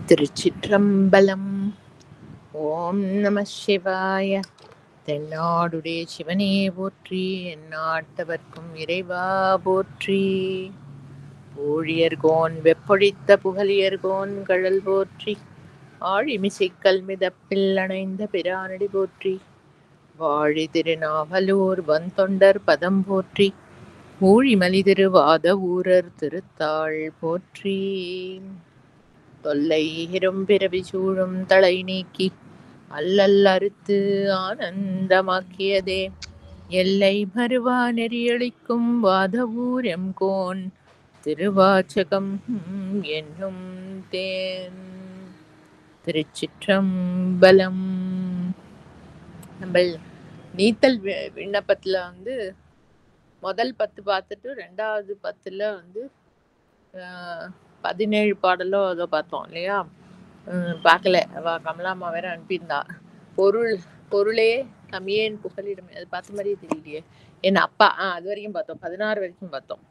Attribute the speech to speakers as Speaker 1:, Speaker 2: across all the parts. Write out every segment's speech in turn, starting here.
Speaker 1: திருச்சிற்றம்பலம். ஓம் நம சிவாய. தென்னாடுடைய சிவனே போற்றி, எந்நாட்டவர்க்கும் இறைவா போற்றி. ஊழியர்கோன் வெப்பொழித்த புகழியர்கோன் கழல் போற்றி, ஆழிமிசைக்கல் மிதப்பில் அணைந்த பிரானடி போற்றி. வாழி திருநாவலூர் வந்தொண்டர் பதம் போற்றி, ஊழிமலி திருவாத ஊரர் திருத்தாள் போற்றி. தொல்லை பிறவி சூழும் தலை நீக்கி அல்லல் அறுத்து ஆனந்தமாக்கியதே, எல்லை மறுவா நெறியளிக்கும் வாதவூர் எம்கோன் திருவாச்சகம் என்னும் தேன். திருச்சிற்றம்பலம். நம்ம நீத்தல் விண்ணப்பத்துல முதல் 10 பார்த்துட்டு 2வது 10ல 17 பாடலோ அதோ பார்த்தோம் இல்லையா? பார்க்கல, கமலாம்மா வேற அனுப்பியிருந்தா. பொருளே தமியேன் புகழிடமே, அது பார்த்த மாதிரியே தெரியலையே. என் அப்பா அது வரைக்கும் பார்த்தோம், 16 வரைக்கும் பார்த்தோம்.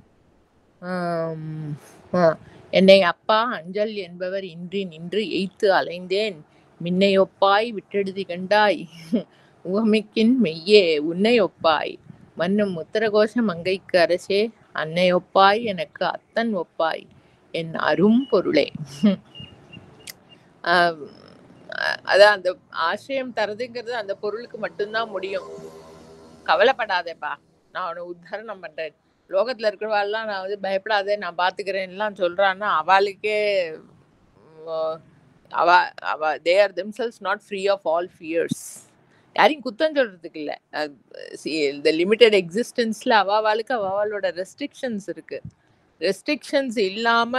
Speaker 1: என்னை அப்பா அஞ்சல் என்பவர் இன்றி நின்று எய்த்து அலைந்தேன், மின்னையொப்பாய் விட்டெடுதி கண்டாய் உவமிக்கின் மெய்யே உன்னை ஒப்பாய் மன்னும் உத்தரகோஷ மங்கைக்கு அரசே, அன்னை ஒப்பாய் எனக்கு அத்தன் ஒப்பாய் என் அரும் பொருளே. அதான் அந்த ஆசிரியம் தரதுங்கிறது அந்த பொருளுக்கு மட்டும்தான் முடியும். கவலைப்படாதேப்பா, நான் அவனை உத்தாரணம் பண்றேன், லோகத்துல இருக்கிறவாள்லாம் நான் பயப்படாதே நான் பாத்துக்கிறேன்லாம் சொல்றான்னா அவளுக்கே அவ they are themselves not free of all fears. யாரையும் குத்தம் சொல்றதுக்கு இல்லை. இந்த லிமிட்டட் எக்ஸிஸ்டன்ஸ்ல அவளுக்கு அவளோட ரெஸ்ட்ரிக்ஷன்ஸ் இருக்கு. ரெஸ்ட்ரிக்ஷன்ஸ் இல்லாம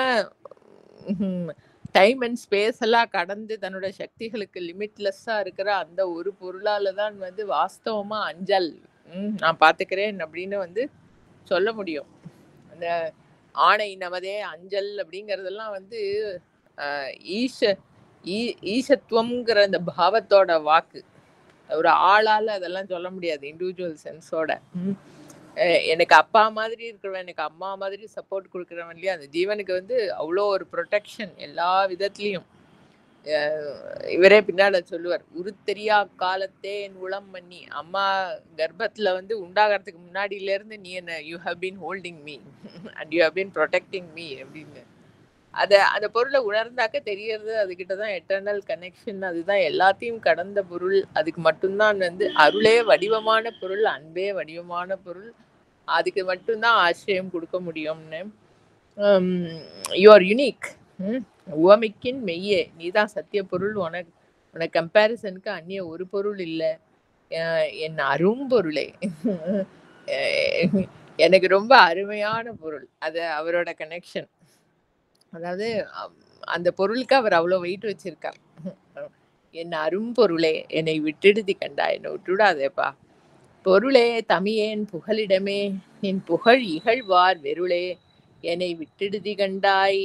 Speaker 1: டைம் அண்ட் ஸ்பேஸ் எல்லாம் கடந்து தன்னோட சக்திகளுக்கு லிமிட்லெஸ்ஸா இருக்கிற அந்த ஒரு பொருளால தான் வாஸ்தவமா அஞ்சல் நான் பாத்துக்கிறேன் அப்படின்னு சொல்ல முடியும். அந்த ஆணை நமதே அஞ்சல் அப்படிங்கறதெல்லாம் ஈசத்துவம்ங்கிற அந்த பாவத்தோட வாக்கு. ஒரு ஆளால அதெல்லாம் சொல்ல முடியாது இண்டிவிஜுவல் சென்ஸோட. எனக்கு அப்பா மாதிரி இருக்கிறவன், எனக்கு அம்மா மாதிரி சப்போர்ட் கொடுக்குறவன் இல்லையா, அந்த ஜீவனுக்கு அவ்வளோ ஒரு ப்ரொடெக்ஷன் எல்லா விதத்துலையும். இவரே பின்னாடி சொல்லுவார், உருத்தெரியா காலத்தே என் உளம் மன்னி. அம்மா கர்ப்பத்துல உண்டாகிறதுக்கு முன்னாடியில இருந்து நீ என்ன you have been holding me and you have been protecting me அப்படின்னு அந்த பொருளை உணர்ந்தாக்க தெரியறது அதுகிட்டதான் எட்டர்னல் கனெக்ஷன். அதுதான் எல்லாத்தையும் கடந்த பொருள். அதுக்கு மட்டும்தான் அருளே வடிவமான பொருள், அன்பே வடிவமான பொருள். அதுக்கு மட்டும்தான் ஆசிரியம் கொடுக்க முடியும்னு. You are unique. உவமிக்கின் மெய்யே, நீதான் சத்திய பொருள். உனக்கு கம்பேரிசனுக்கு அந்நிய ஒரு பொருள் இல்லை. என் அரும் பொருளே, எனக்கு ரொம்ப அருமையான பொருள். அது அவரோட கனெக்ஷன். அதாவது அந்த பொருளுக்கு அவர் அவ்வளோ வெயிட் வச்சிருக்கார். என் அரும் பொருளே என்னை விட்டெடுதி கண்டா, என்னை விட்டுவிடாதேப்பா. பொருளே தமியேன் புகழிடமே, என் புகழ் இகழ்வார் வெருளே என்னை விட்டெடுதி கண்டாய்.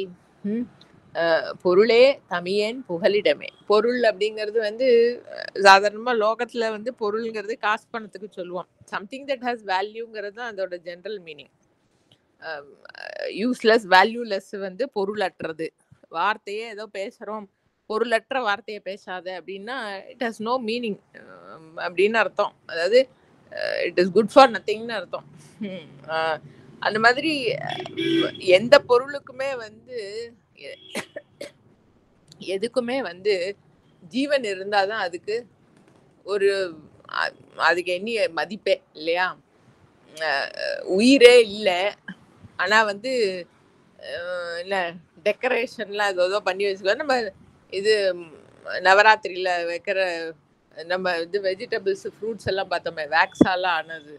Speaker 1: பொருளே தமியேன் புகழிடமே. பொருள் அப்படிங்கிறது சாதாரணமா லோகத்துல பொருள்ங்கிறது காசு பணத்துக்கு சொல்லுவோம். சம்திங் தட் ஹாஸ் வேல்யூங்கிறது தான் அதோட ஜென்ரல் மீனிங். யூஸ்லெஸ் வேல்யூலெஸ் பொருளற்றது. வார்த்தையே ஏதோ பேசுறோம், பொருளற்ற வார்த்தையை பேசாத அப்படின்னா இட் ஹாஸ் நோ மீனிங் அப்படின்னு அர்த்தம். அதாவது இட் இஸ் குட் ஃபார் நத்திங்னு அர்த்தம். அந்த மாதிரி எந்த பொருளுக்குமே எதுக்குமே ஜீவன் இருந்தாதான் அதுக்கு அதுக்கு என்ன மதிப்பே இல்லையா? உயிரே இல்லை, ஆனா இல்ல டெக்கரேஷன்லாம் ஏதோ பண்ணி வச்சுக்கோ. நம்ம இது நவராத்திரியில வைக்கிற நம்ம வெஜிடபிள்ஸ் ஃப்ரூட்ஸ் எல்லாம் பார்த்தோமே, வேக்ஸாலாம் ஆனது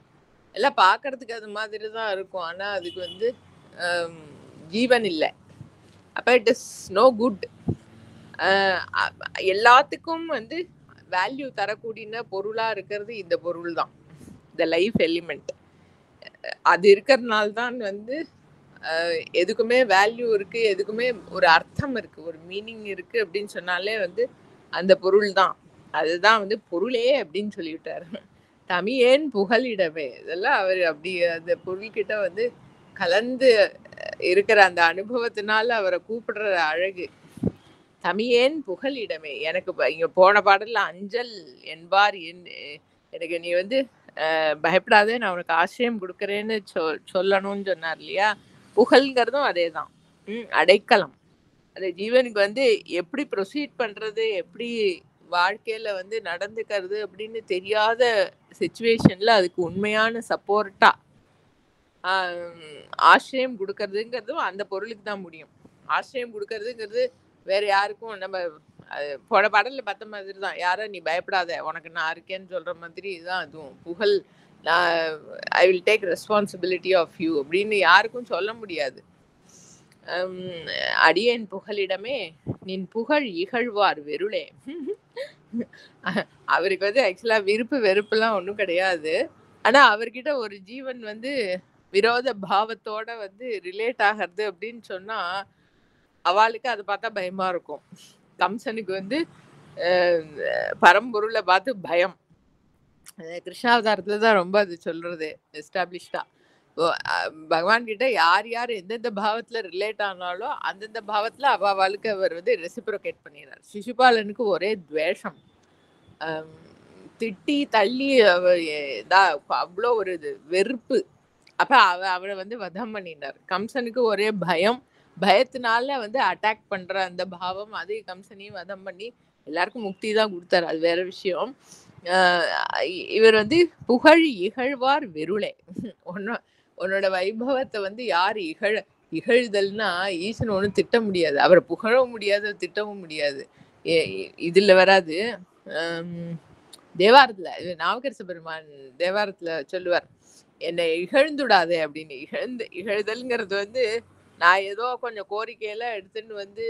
Speaker 1: எல்லாம் பார்க்கறதுக்கு அது மாதிரி தான் இருக்கும். ஆனா அதுக்கு ஜீவன் இல்லை. அப்ப இட் இஸ் நோ குட். எல்லாத்துக்கும் வேல்யூ தரக்கூடிய பொருளா இருக்கிறது இந்த பொருள் தான், இந்த லைஃப் எலிமெண்ட். அது இருக்கிறதுனால்தான் எதுக்குமே வேல்யூ இருக்கு, எதுக்குமே ஒரு அர்த்தம் இருக்கு, ஒரு மீனிங் இருக்கு அப்படின்னு சொன்னாலே அந்த பொருள் தான். அதுதான் பொருளே அப்படின்னு சொல்லிவிட்டாரு. தமியேன் புகழிடமே, இதெல்லாம் அவர் அப்படி அந்த பொருள்கிட்ட கலந்து இருக்கிற அந்த அனுபவத்தினால அவரை கூப்பிடுற அழகு. தமியேன் புகலிடமே. எனக்கு இங்க போன பாடல்ல அஞ்சல் என்பார் எனக்கு நீ வந்து பயப்படாதே நான் உனக்கு ஆசிரியம் குடுக்குறேன்னு சொல்லணும்னு சொன்னார் இல்லையா? புகழ்ங்கிறதும் அதேதான். அடைக்கலம். அந்த ஜீவனுக்கு வந்து எப்படி ப்ரொசீட் பண்றது, எப்படி வாழ்க்கையில வந்து நடந்துக்கிறது அப்படின்னு தெரியாத சிச்சுவேஷன்ல அதுக்கு உண்மையான சப்போர்ட்டா ஆசிரியம் குடுக்கறதுங்கிறதும் அந்த பொருளுக்கு தான் முடியும். ஆசிரியம் குடுக்கறதுங்கிறது வேற யாருக்கும் நம்ம போன பாடல்ல பார்த்த மாதிரி தான். யாரோ நீ பயப்படாத உனக்கு நான் இருக்கேன்னு சொல்ற மாதிரி தான் அதுவும். புகழ் நான் I will take responsibility of you அப்படின்னு யாருக்கும் சொல்ல முடியாது. அடியேன் புகலிடமே நின் புகழ் இகழ்வார் வெருளே. அவருக்கு வந்து ஆக்சுவலா விருப்பு வெறுப்புலாம் ஒன்றும் கிடையாது. ஆனா அவர்கிட்ட ஒரு ஜீவன் வந்து விரோத பாவத்தோட வந்து ரிலேட் ஆகிறது அப்படின்னு சொன்னா அவளுக்கு அதை பார்த்தா பயமா இருக்கும். கம்சனுக்கு வந்து பரம்பொருளை பார்த்து பயம். கிருஷ்ணாவதாரத்துல தான் ரொம்ப அது சொல்றது எஸ்டாப்ளிஷ்டா. பகவான் கிட்ட யார் யார் எந்தெந்த பாவத்துல ரிலேட் ஆனாலும் அந்தந்த பாவத்துல அவளுக்கு அவர் வந்து ரெசிப்ரோகேட் பண்ணிடுறார். சிசுபாலனுக்கு ஒரே துவேஷம், திட்டி தள்ளி அவ்வளோ ஒரு வெறுப்பு. அப்ப அவரை வந்து வதம் பண்ணினார். கம்சனுக்கு ஒரே பயம், பயத்தினால வந்து அட்டாக் பண்ற அந்த பாவம் அதே கம்சனையும் வதம் பண்ணி எல்லாருக்கும் முக்தி தான் கொடுத்தாரு. அது வேற விஷயம். இவர் வந்து புகழ் இகழ்வார் வெருளே. உன்னோட வைபவத்தை வந்து யார் இகழ்தல்னா ஈசன் ஒன்றும் திட்ட முடியாது, அவரை புகழவும் முடியாது, திட்டவும் முடியாது. இதுல வராது. தேவாரத்துல நாவுக்கரசு பெருமான் தேவாரத்துல சொல்லுவார், என்னை இகழ்ந்துடாதே அப்படின்னு. இகழ்தல்ங்கிறது வந்து நான் ஏதோ கொஞ்சம் கோரிக்கையெல்லாம் எடுத்துன்னு வந்து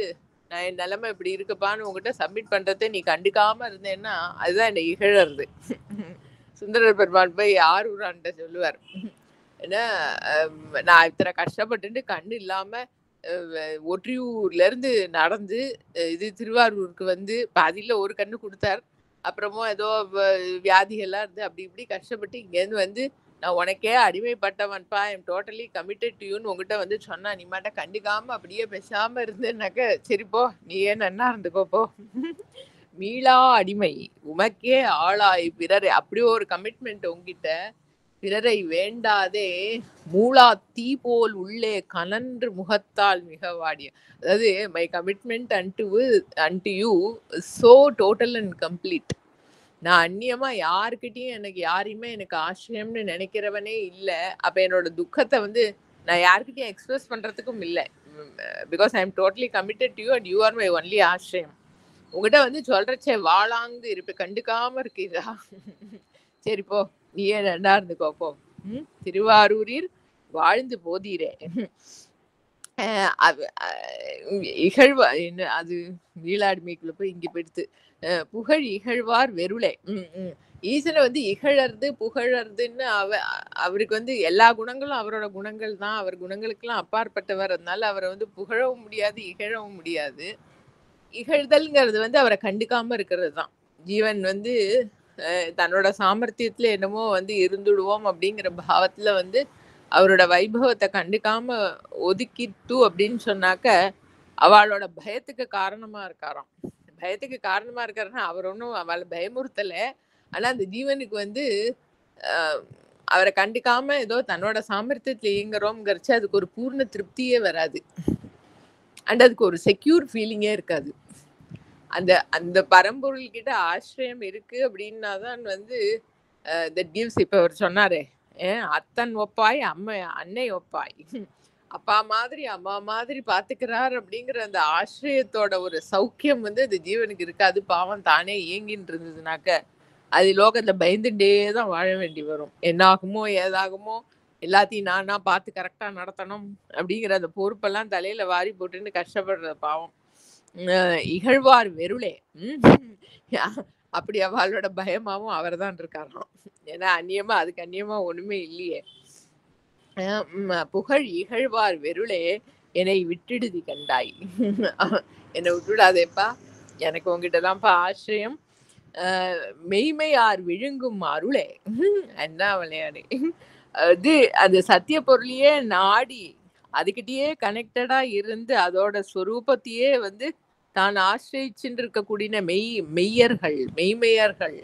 Speaker 1: நான் என் நிலைமை இப்படி இருக்குப்பான்னு உங்ககிட்ட சப்மிட் பண்றதை நீ கண்டுக்காம இருந்தேன்னா அதுதான் என்னை இகழறது. சுந்தரர் பெருமான் போய் ஆரூரான்ட்ட சொல்லுவார், ஏன்னா நான் இத்தனை கஷ்டப்பட்டு கண்ணு இல்லாம ஒற்றியூர்ல இருந்து நடந்து இது திருவாரூருக்கு வந்து பாதியில ஒரு கண்ணு கொடுத்தார். அப்புறமும் ஏதோ வியாதிகள்லாம் இருந்து அப்படி இப்படி கஷ்டப்பட்டு இங்கேருந்து வந்து நான் உனக்கே அடிமைப்பட்டவன்ப்பா, ஐம் டோட்டலி கமிட்டட் டு யூன்னு உங்ககிட்ட வந்து சொன்னா நீ மாட்ட கண்டுக்காம அப்படியே பேசாம இருந்தேன்னாக்க சரிப்போ நீ ஏன் நன்னா இருந்துக்கோ போ. மீளா அடிமை உமக்கே ஆளாய் பிறரை, அப்படி ஒரு கமிட்மெண்ட் உங்ககிட்ட. பிறரை வேண்டாதே மூளா தீ போல் உள்ளே கனன்று முகத்தால் மிக வாடிய. அதாவது my commitment and you so total and complete. நான் அந்நியமா யாருக்கிட்டையும் எனக்கு யாரையுமே எனக்கு ஆசிரியம்னு நினைக்கிறவனே இல்லை. அப்ப என்னோட துக்கத்தை வந்து நான் யாருக்கிட்டையும் எக்ஸ்பிரஸ் பண்றதுக்கும் இல்லை. Because I am totally committed to you and you are my only ஆசிரியம். உங்ககிட்ட வந்து சொல்றச்சே வாழாங்கு இருப்ப கண்டுக்காம இருக்கீதா, சரிப்போ நீ ஏன் ரெண்டா இருந்துக்கோப்போ. திருவாரூரில் வாழ்ந்து போதீரே. இகழ்வா என்ன அது நீலாடிமைக்குள்ள போய் இங்க போயிடுத்து. புகழ் இகழ்வார் வெருளே. ஈசனை வந்து இகழறது புகழறதுன்னு அவருக்கு வந்து எல்லா குணங்களும் அவரோட குணங்கள் தான். அவர் குணங்களுக்கெல்லாம் அப்பாற்பட்டவர். அதனால அவரை வந்து புகழவும் முடியாது இகழவும் முடியாது. இகழ்தல்ங்கிறது வந்து அவரை கண்டுக்காம இருக்கிறது தான். ஜீவன் வந்து தன்னோட சாமர்த்தியத்துல என்னமோ வந்து இருந்துடுவோம் அப்படிங்கிற பாவத்துல வந்து அவரோட வைபவத்தை கண்டுக்காம ஒதுக்கிட்டு அப்படின்னு சொன்னாக்க அவளோட பயத்துக்கு காரணமா இருக்காராம். பயத்துக்கு காரணமா இருக்காருன்னா அவர் ஒன்றும் அவளை பயமுறுத்தல. ஆனா அந்த ஜீவனுக்கு வந்து அவரை கண்டுக்காம ஏதோ தன்னோட சாமர்த்தியத்துல இயங்குறோம்ங்கிறச்சு அதுக்கு ஒரு பூர்ண திருப்தியே வராது. அண்ட் அதுக்கு ஒரு செக்யூர் ஃபீலிங்கே இருக்காது. அந்த அந்த பரம்பொருள் கிட்ட ஆசிரியம் இருக்கு அப்படின்னாதான் வந்து தட் கிவ்ஸ். இப்ப அவர் சொன்னாரே, அத்தன் ஒப்பாய் அன்னை ஒப்பாய், அப்பா மாதிரி அம்மா மாதிரி பாத்துக்கிறார் அப்படிங்கிற அந்த ஆசிரியத்தோட ஒரு சௌக்கியம் வந்து அந்த ஜீவனுக்கு இருக்காது. பாவம் தானே இயங்கின்னு இருந்ததுனாக்க அது லோகத்துல பயந்துட்டே தான் வாழ வேண்டி வரும். என்னாகுமோ ஏதாகுமோ எல்லாத்தையும் நானா பார்த்து கரெக்டா நடத்தணும் அப்படிங்கிற அந்த பொறுப்பெல்லாம் தலையில வாரி போட்டுன்னு கஷ்டப்படுற பாவம். இகழ்வார் வெருளே. அப்படி அவளோட பயமாவும் அவர் தான் இருக்காராம். ஏன்னா அந்நியமா அதுக்கு அந்நியமா ஒண்ணுமே இல்லையே. புகழ் இகழ்வார் வெருளே என்னை விட்டுடுதி கண்டாய். என்னை விட்டுடாதேப்பா, எனக்கு உங்ககிட்டதான்ப்பா ஆசிரியம். மெய்மையார் விழுங்கும் அருளே. என்ன விளையாடு அது அது சத்திய பொருளையே நாடி அதுக்கிட்டயே கனெக்டடா இருந்து அதோட ஸ்வரூபத்தையே வந்து தான் ஆசிரியிச்சுட்டு இருக்கக்கூடிய மெய்யர்கள் மெய்மையர்கள்,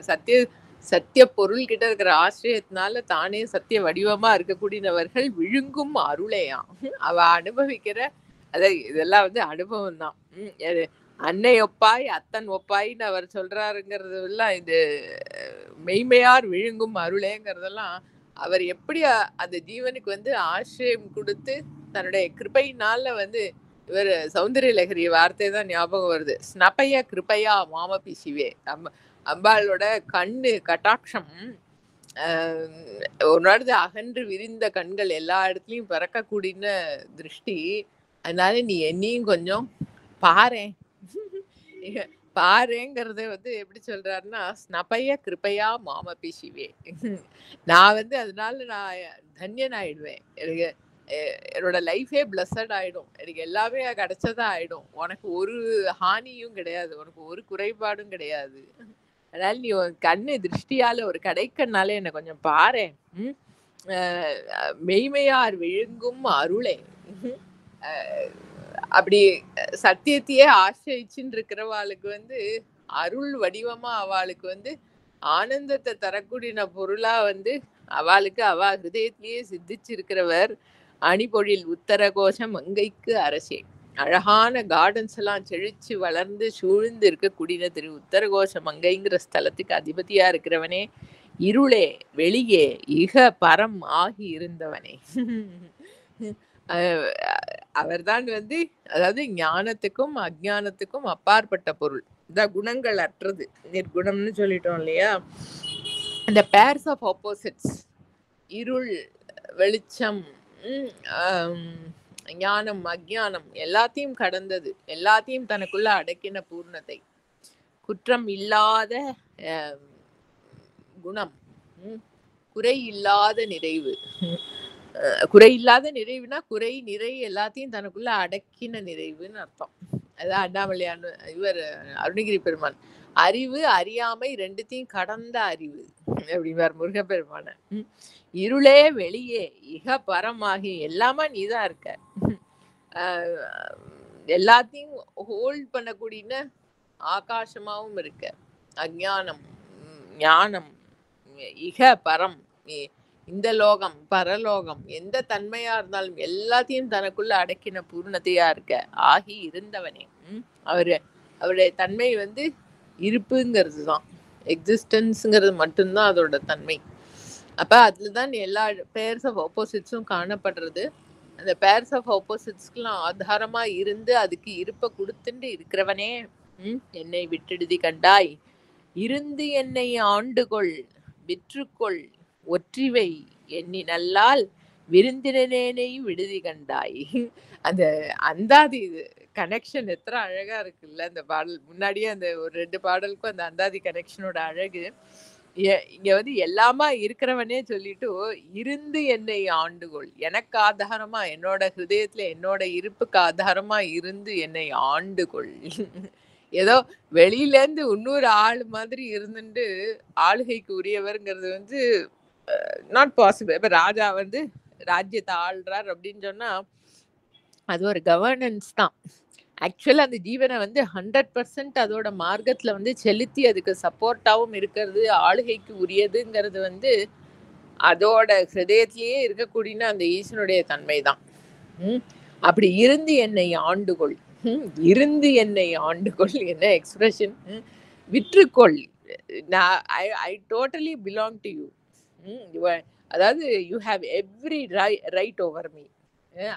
Speaker 1: சத்திய சத்திய பொருள் கிட்ட இருக்கிற ஆசிரியத்தினால தானே சத்திய வடிவமா இருக்கக்கூடியவர்கள் விழுங்கும் அருளையாம். அவ அனுபவிக்கிற இதெல்லாம் வந்து அனுபவம் தான். அன்னை ஒப்பாய் அத்தன் ஒப்பாயின்னு அவர் சொல்றாருங்கிறது எல்லாம் இது மெய்மையார் விழுங்கும் அருளேங்கிறதெல்லாம் அவர் எப்படி அந்த ஜீவனுக்கு வந்து ஆசிரியம் கொடுத்து தன்னுடைய கிருபையினால வந்து இவர் சௌந்தரிய லகரி வார்த்தை தான் ஞாபகம் வருது. ஸ்னபய கிருபையா மாமபி சிவே. அம்பாளோட கண்ணு கட்டாட்சம் ஒரு நாடு அகன்று விரிந்த கண்கள் எல்லா இடத்துலயும் பிறக்கக்கூடிய திருஷ்டி. அதனால நீ என்னையும் கொஞ்சம் பாரேன் பாருங்கிறத வந்து எப்படி சொல்றாருன்னா, ஸ்னபய கிருபையா மாமபி சிவே. நான் வந்து அதனால நான் தன்யன் ஆயிடுவேன். எனக்கு என்னோட லைஃபே பிளஸட் ஆயிடும். எனக்கு எல்லாமே கிடைச்சதா ஆயிடும். உனக்கு ஒரு ஹானியும் கிடையாது, உனக்கு ஒரு குறைபாடும் கிடையாது. அதனால நீ கண்ணு திருஷ்டியால ஒரு கடைக்கண்ணால என்னை கொஞ்சம் பாரேன். மெய்மையார் விழுங்கும் அருளே. அப்படி சத்தியத்தையே ஆசிரிச்சுன்னு இருக்கிறவாளுக்கு வந்து அருள் வடிவமா அவளுக்கு வந்து ஆனந்தத்தை தரக்கூடிய பொருளா வந்து அவளுக்கு அவ ஹிருதயத்திலேயே சித்திச்சிருக்கிறவர் அணிபொழில் உத்தர கோஷம் மங்கைக்கு அரசே. அழகான கார்டன்ஸ் எல்லாம் செழிச்சு வளர்ந்து சூழ்ந்து இருக்கக்கூடிய திரு உத்தரகோஷ மங்கைங்கிற ஸ்தலத்துக்கு அதிபதியா இருக்கிறவனே, இருளே வெளியே இக பரம் ஆகி இருந்தவனே. அவர்தான் வந்து அதாவது ஞானத்துக்கும் அஜ்ஞானத்துக்கும் அப்பாற்பட்ட பொருள். இதான் குணங்கள் அற்றது, நிர்குணம்னு சொல்லிட்டோம் இல்லையா. இந்த பேர்ஸ் ஆஃப் ஆப்போசிட்ஸ், இருள் வெளிச்சம், ஞானம் அஜ்ஞானம் எல்லாத்தையும் கடந்தது, எல்லாத்தையும் தனக்குள்ள அடக்கின பூர்ணத்தை, குற்றம் இல்லாத குணம், குறை இல்லாத நிறைவு. குறை இல்லாத நிறைவுனா குறை நிறை எல்லாத்தையும் தனக்குள்ள அடக்கின நிறைவுன்னு அர்த்தம். அதான் அண்ணாமலையான் இவர் அருணகிரி பெருமான் அறிவு அறியாமை ரெண்டுத்தையும் கடந்த அறிவு அப்படிவார் முருகப்பெருமான. இருளே வெளியே இக பரமாகி எல்லாமா நீதான் இருக்க, எல்லாத்தையும் ஹோல்ட் பண்ணக்கூடிய ஆகாசமாவும் இருக்க. அஞ்ஞானம் ஞானம் இக பரம், இந்த லோகம் பரலோகம் எந்த தன்மையா இருந்தாலும் எல்லாத்தையும் தனக்குள்ள அடக்கின பூர்ணத்தையா இருக்க ஆகி இருந்தவனே. அவருடைய தன்மை வந்து இருப்புங்கிறது தான், எக்ஸிஸ்டன்ஸுங்கிறது மட்டும்தான் அதோட தன்மை. அப்ப அதுலதான் எல்லா பேர்ஸ் ஆஃப் ஆப்போசிட்ஸும் காணப்படுறது. அந்த பேர்ஸ் ஆஃப் ஆப்போசிட்ஸ்க்குலாம் ஆதாரமா இருந்து அதுக்கு இருப்பை கொடுத்துட்டு இருக்கிறவனே, என்னை விட்டுடுதி கண்டாய் இருந்து என்னை ஆண்டுகொள் விற்றுக்கொள் ஒற்றிவை எண்ணி நல்லால் விருந்தினேனை விடுதி கண்டாய். அந்த அந்தாதி கனெக்ஷன் எத்தனை அழகா இருக்குல்ல அந்த பாடல். முன்னாடியே அந்த ஒரு 2 பாடலுக்கும் அந்த அந்தாதி கனெக்ஷனோட அழகு. இங்க வந்து எல்லாமா இருக்கிறவனே சொல்லிட்டு இருந்து என்னை ஆண்டுகொள், எனக்கு ஆதாரமா என்னோட ஹிருதயத்துல என்னோட இருப்புக்கு ஆதாரமா இருந்து என்னை ஆண்டுகொள். ஏதோ வெளியில இருந்து இன்னொரு ஆள் மாதிரி இருந்துட்டு ஆளுகைக்கு உரியவர்ங்கிறது வந்து நாட் பாசிபிள். இப்ப ராஜா வந்து ராஜ்யத்தை ஆள்றார் அப்படின்னு சொன்னா அது ஒரு கவர்னன்ஸ் தான். ஆக்சுவலா அந்த ஜீவனை வந்து 100% அதோட மார்க்கத்துல வந்து செலுத்தி அதுக்கு சப்போர்ட்டாவும் இருக்கிறது ஆளுகைக்கு உரியதுங்கிறது வந்து அதோட ஹிருதயத்திலேயே இருக்கக்கூடிய அந்த ஈசனுடைய தன்மை தான். அப்படி இருந்து என்னை ஆண்டுகொள், இருந்து என்னை ஆண்டுகொள் என்ன எக்ஸ்பிரஷன். விற்றுக்கொள், I totally belong to you. அதாவது you have every right over me.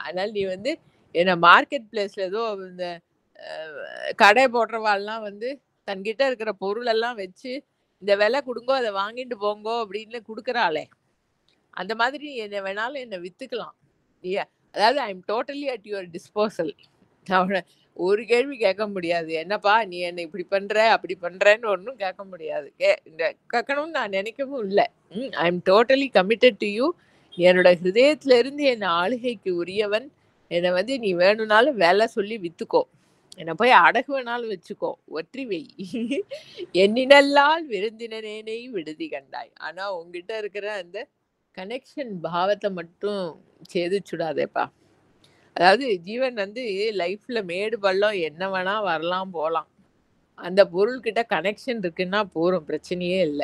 Speaker 1: அதனால நீ வந்து என்ன மார்க்கெட் பிளேஸ்ல ஏதோ இந்த கடை போடுறவாள்லாம் வந்து தன்கிட்ட இருக்கிற பொருள் எல்லாம் வச்சு இந்த விலை கொடுங்கோ அதை வாங்கிட்டு போங்கோ அப்படின்னு கொடுக்குறாளே, அந்த மாதிரி என்ன வேணாலும் என்னை வித்துக்கலாம். அதாவது ஐ am totally at your disposal. அவனை ஒரு கேள்வி கேட்க முடியாது, என்னப்பா நீ என்னை இப்படி பண்ற அப்படி பண்றேன்னு ஒன்றும் கேட்க முடியாது. கேட்கணும்னு நான் நினைக்கவும் இல்லை. ஐ am totally committed to you. என்னோட ஹிருதயத்துல இருந்து என்னை ஆளுகைக்கு உரியவன். என்னை வந்து நீ வேணும்னாலும் வேலை சொல்லி வித்துக்கோ, என்னை போய் அடகு வேணாலும் வச்சுக்கோ, ஒற்றி வை எண்ணினல்லால் விருந்தினேனை விடுதி கண்டாய். ஆனா உங்ககிட்ட இருக்கிற அந்த கனெக்ஷன் பாவத்தை மட்டும் சேதிச்சுடாதேப்பா. அதாவது ஜீவன் வந்து லைஃப்ல மேடு பள்ளம் என்ன வேணா வரலாம் போலாம். அந்த பொருள்கிட்ட கனெக்ஷன் இருக்குன்னா போதும், பிரச்சனையே இல்ல.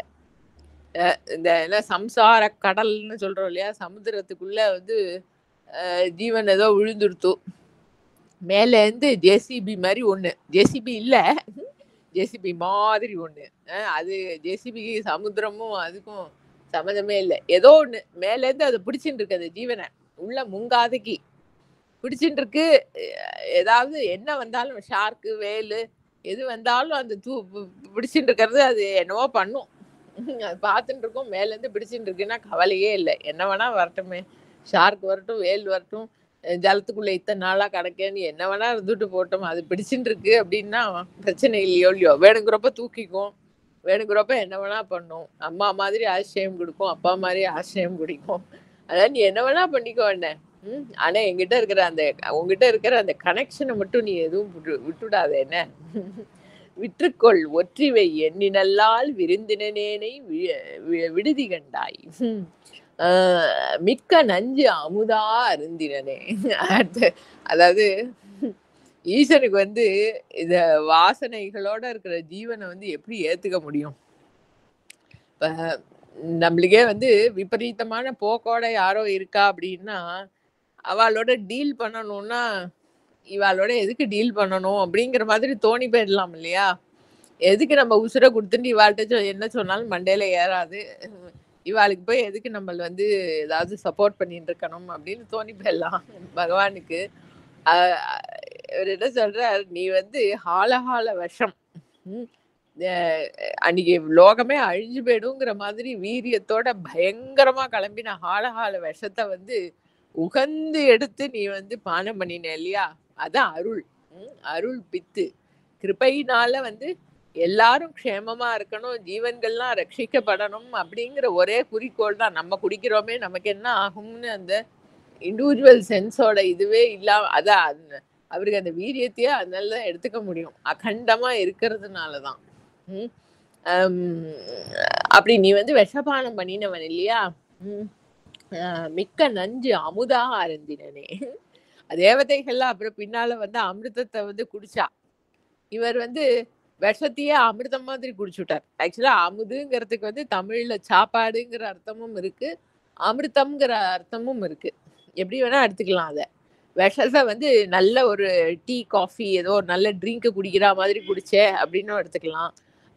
Speaker 1: இந்த என்ன சம்சார கடல்ன்னு சொல்றோம் இல்லையா? சமுத்திரத்துக்குள்ள வந்து ஜீவன் ஏதோ விழுந்துடுத்து. மேலேருந்து ஜேசிபி மாரி ஒண்ணு. ஜேசிபி இல்ல. ஜேசிபி மாதிரி ஒண்ணு. அது ஜேசிபிக்கு சமுத்திரமும் அதுக்கும் சம்மந்தமே இல்ல. ஏதோ ஒண்ணு மேலேருந்து அத பிடிச்சுட்டு இருக்கு அந்த ஜீவன. உள்ள முங்காதைக்கு பிடிச்சுட்டு இருக்கு. ஏதாவது என்ன வந்தாலும் ஷார்க்கு, வேலு எது வந்தாலும் அந்த பிடிச்சுட்டு இருக்கிறது அது என்னவோ பண்ணும். அது பார்த்துட்டு இருக்கோம். மேலேருந்து பிடிச்சுட்டு இருக்குன்னா கவலையே இல்ல. என்ன வேணா வரட்டுமே. ஷார்க் வரட்டும், வேல் வரட்டும், ஜலத்துக்குள்ள இத்தனை நாளா கிடக்கேன்னு என்ன வேணா இருந்துட்டு போட்டோம். அது பிடிச்சுட்டு இருக்கு அப்படின்னா பிரச்சனை இல்லையோ இல்லையோ. வேணுங்கிறப்ப தூக்கிக்கும். வேணுங்கிறப்ப என்ன வேணா பண்ணும். அம்மா மாதிரி ஆசிரியம் கொடுக்கும், அப்பா மாதிரி ஆசிரியம் குடிக்கும். அதான் நீ என்ன வேணா பண்ணிக்கோ என்ன. ஆனா என்கிட்ட இருக்கிற அந்த உங்ககிட்ட இருக்கிற அந்த கனெக்ஷனை மட்டும் நீ எதுவும் விட்டுடாத என்ன. விற்றுக்கொள் ஒற்றிவை எண்ணினல்லால் விருந்தினனேனை விடுதி கண்டாய். மிக்க நஞ்சு அமுதா அருந்தினனே. அதாவது ஈசனுக்கு வந்து இந்த வாசனைகளோட இருக்கிற ஜீவனை வந்து எப்படி ஏத்துக்க முடியும்? இப்ப நம்மளுக்கே வந்து விபரீதமான போக்கோட யாரோ இருக்கா அப்படின்னா அவளோட டீல் பண்ணணும்னா இவாளோட எதுக்கு டீல் பண்ணணும் அப்படிங்கிற மாதிரி தோணி போயிடலாம் இல்லையா? எதுக்கு நம்ம உசுரை கொடுத்துட்டு இவாள்கிட்ட என்ன சொன்னாலும் மண்டையில ஏறாது. இவாளுக்கு போய் எதுக்கு நம்ம வந்து ஏதாவது சப்போர்ட் பண்ணிட்டு இருக்கணும் அப்படின்னு தோணி போயிடலாம் பகவானுக்கு. இவர் என்ன சொல்றார், நீ வந்து ஹாலஹால விஷம், அன்னைக்கு லோகமே அழிஞ்சு போயிடுங்கிற மாதிரி வீரியத்தோட பயங்கரமா கிளம்பின ஹாலஹால விஷத்தை வந்து உகந்து எடுத்து நீ வந்து பானம் பண்ணின இல்லையா? அதான் அருள். அருள் பித்து கிருபையினால வந்து எல்லாரும் க்ஷேமமா இருக்கணும், ஜீவன்கள்லாம் ரட்சிக்கப்படணும் அப்படிங்கிற ஒரே குறிக்கோள் தான். நம்ம குடிக்கிறோமே நமக்கு என்ன ஆகும்னு அந்த இண்டிவிஜுவல் சென்ஸோட இதுவே இல்லாம அதான் அவருக்கு அந்த வீரியத்தையே அதனால தான் எடுத்துக்க முடியும். அகண்டமா இருக்கிறதுனாலதான். அப்படி நீ வந்து விஷபானம் பண்ணினவன் இல்லையா? மிக்க நஞ்சு அமுதா அருந்தினனே. தேவதைகள்லாம் அப்புறம் பின்னால வந்து அமிர்தத்தை வந்து குடிச்சா. இவர் வந்து விஷத்தையே அமிர்தம் மாதிரி குடிச்சுட்டார். ஆக்சுவலா அமுதுங்கிறதுக்கு வந்து தமிழ்ல சாப்பாடுங்கிற அர்த்தமும் இருக்கு, அமிர்தம்ங்கிற அர்த்தமும் இருக்கு. எப்படி வேணா எடுத்துக்கலாம். அதை விஷத்தை வந்து நல்ல ஒரு டீ காஃபி ஏதோ ஒரு நல்ல ட்ரிங்க் குடிக்கிற மாதிரி குடிச்சே அப்படின்னு எடுத்துக்கலாம்.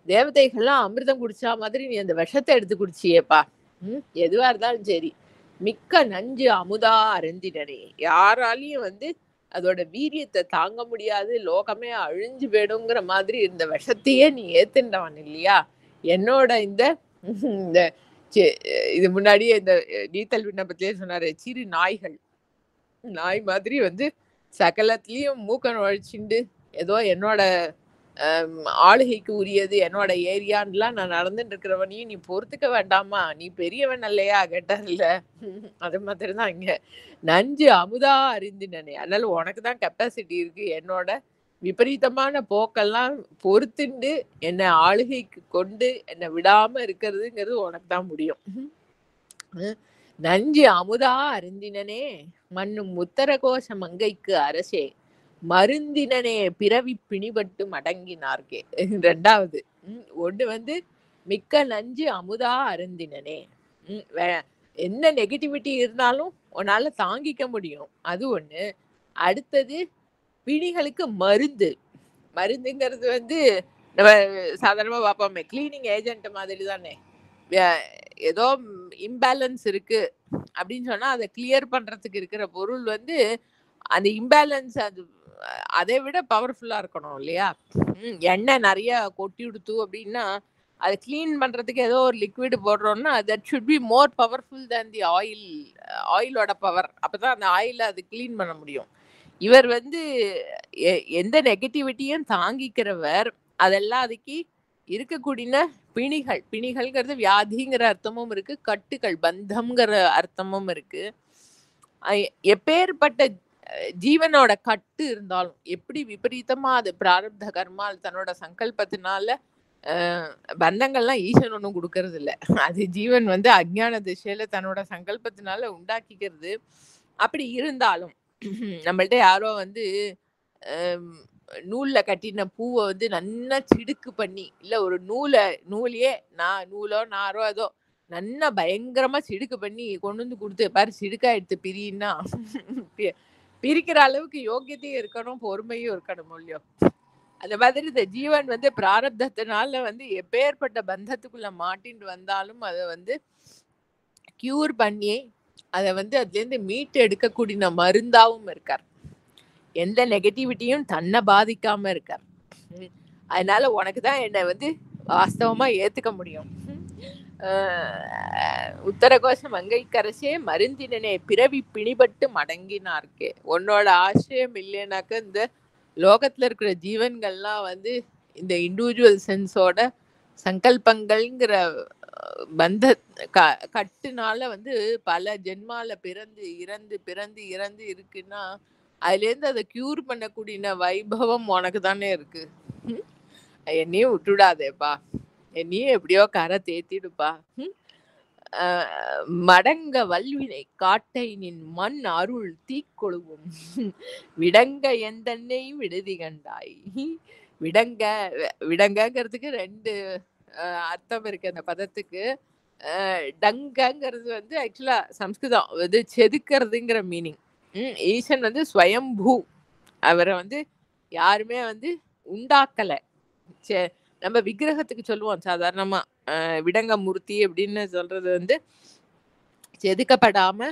Speaker 1: தேவதைகள்லாம் அமிர்தம் குடிச்சா மாதிரி நீ அந்த விஷத்தை எடுத்து குடிச்சியேப்பா. எதுவா இருந்தாலும் சரி, மிக்க நஞ்சு அமுதா அருந்தினனே. யாராலையும் வந்து அதோட வீரியத்தை தாங்க முடியாது, லோகமே அழிஞ்சு போயிடுங்கிற மாதிரி இந்த விஷத்தையே நீ ஏத்துண்டவன் இல்லையா? என்னோட இந்த இது முன்னாடியே இந்த நீத்தல் விண்ணப்பத்திலேயே சொன்னாரு, சிறு நாய்கள் நாய் மாதிரி வந்து சகலத்திலையும் மூக்க நுழைச்சிண்டு ஏதோ என்னோட ஆளுகைக்கு உரியது என்னோட ஏரியான்லாம் நான் நடந்துட்டு இருக்கிறவனையும் நீ பொறுத்துக்க வேண்டாமா? நீ பெரியவன் இல்லையா கேட்டார்ல. அது மாதிரி தான் இங்க நஞ்சு அமுதா அறிந்தினனே. அதனால உனக்கு தான் கெப்பாசிட்டி இருக்கு. என்னோட விபரீதமான போக்கெல்லாம் பொறுத்துண்டு என்னை ஆளுகைக்கு கொண்டு என்னை விடாம இருக்கிறதுங்கிறது உனக்கு தான் முடியும். நஞ்சு அமுதா அருந்தினனே மண்ணும் உத்தரகோஷ மங்கைக்கு அரசே மருந்தினனே பிறவி பிணிபட்டு மடங்கினார்கே. ரெண்டாவது ஒண்ணு வந்து மிக்க நஞ்சு அமுதா அருந்தினனே. என்ன நெகட்டிவிட்டி இருந்தாலும் உன்னால தாங்கிக்க முடியும், அது ஒண்ணு. அடுத்தது பிணிகளுக்கு மருந்து. மருந்துங்கிறது வந்து நம்ம சாதாரணமா பார்ப்போமே, கிளீனிங் ஏஜென்ட் மாதிரி தானே. ஏதோ இம்பேலன்ஸ் இருக்கு அப்படின்னு சொன்னா அதை கிளியர் பண்றதுக்கு இருக்கிற பொருள் வந்து அந்த இம்பேலன்ஸ் அதை விட பவர்ஃபுல்லா இருக்கணும் இல்லையா? எண்ணெய் நிறைய கொட்டி விடுத்து அப்படின்னா அதை கிளீன் பண்றதுக்கு ஏதோ ஒரு லிக்விட் போடுறோம்னா that should be more powerful than the oil. ஆயிலோட பவர். அப்பதான் அந்த ஆயில அது கிளீன் பண்ண முடியும். இவர் வந்து எந்த நெகட்டிவிட்டியும் தாங்கிக்கிறவர். அதெல்லாம் அதுக்கு இருக்கக்கூடிய பிணிகள், பிணிகள்ங்கிறது வியாதிங்கிற அர்த்தமும் இருக்கு, கட்டுகள் பந்தம்ங்கிற அர்த்தமும் இருக்கு. எப்பேற்பட்ட ஜீவனோட கட்டு இருந்தாலும், எப்படி விபரீதமா அது பிராரப்த கர்மா தன்னோட சங்கல்பத்தினால பந்தங்கள்லாம் ஈசன் ஒன்றும் கொடுக்கறது இல்லை. அது ஜீவன் வந்து அஜ்ஞான திசையில தன்னோட சங்கல்பத்தினால உண்டாக்கிக்கிறது. அப்படி இருந்தாலும் நம்மள்ட்ட யாரோ வந்து அம், நூல்ல கட்டின பூவ வந்து நன்னா சிடுக்கு பண்ணி, இல்ல ஒரு நூலையே நூலோ, நாரோ ஏதோ நன்னா பயங்கரமா சிடுக்கு பண்ணி கொண்டு வந்து குடுத்து, "பாரு சிடுக்கா எடுத்து பிரின்னா" பி பிரிக்கிற அளவுக்கு யோக்கியதையும் இருக்கணும், பொறுமையும் இருக்கணும் இல்லையோ? அந்த மாதிரி இந்த ஜீவன் வந்து பிராரப்தத்தினால வந்து எப்பேர்ப்பட்ட பந்தத்துக்குள்ள மாட்டிண்டு வந்தாலும் அத வந்து கியூர் பண்ணி, அத வந்து அதுலேருந்து மீட்டு எடுக்கக்கூடிய மருந்தாவும் இருக்கார். எந்த நெகட்டிவிட்டியும் தன்னை பாதிக்காம இருக்கார். ம். அதனால உனக்கு தான் என்னை வந்து வாஸ்தவமா ஏத்துக்க முடியும். உத்தரகோஷ மங்கைக்கரசே மருந்தினனே பிறவி பிணிபட்டு மடங்கினார்க்கே. உன்னோட ஆசிரியம் இல்லைனாக்க இந்த லோகத்துல இருக்கிற ஜீவன்கள்லாம் வந்து இந்த இண்டிவிஜுவல் சென்ஸோட சங்கல்பங்கள்ங்கிற பந்த கட்டுனால வந்து பல ஜென்மால பிறந்து இறந்து பிறந்து இறந்து இருக்குன்னா அதுலேருந்து அதை கியூர் பண்ணக்கூடிய வைபவம் உனக்கு தானே இருக்கு. என்னையும் விட்டுடாதேப்பா, என்னையும் எப்படியோ கரை தேத்திடுப்பா. மடங்க வல்வினை காட்டை நின் மண் அருள் தீக்கொழுவும் விடங்க எந்தன்னை விடுதி கண்டாய். விடங்க விடங்கங்கிறதுக்கு ரெண்டு அர்த்தம் இருக்கு அந்த பதத்துக்கு. டங்கங்கிறது வந்து ஆக்சுவலா சம்ஸ்கிருதம் இது செதுக்கிறதுங்கிற மீனிங். ஈசன் வந்து ஸ்வயம்பூ, அவரை வந்து யாருமே வந்து உண்டாக்கல. நம்ம விக்கிரகத்துக்கு சொல்லுவோம் சாதாரணமா விடங்க மூர்த்தி அப்படின்னு சொல்றது வந்து செதுக்கப்படாம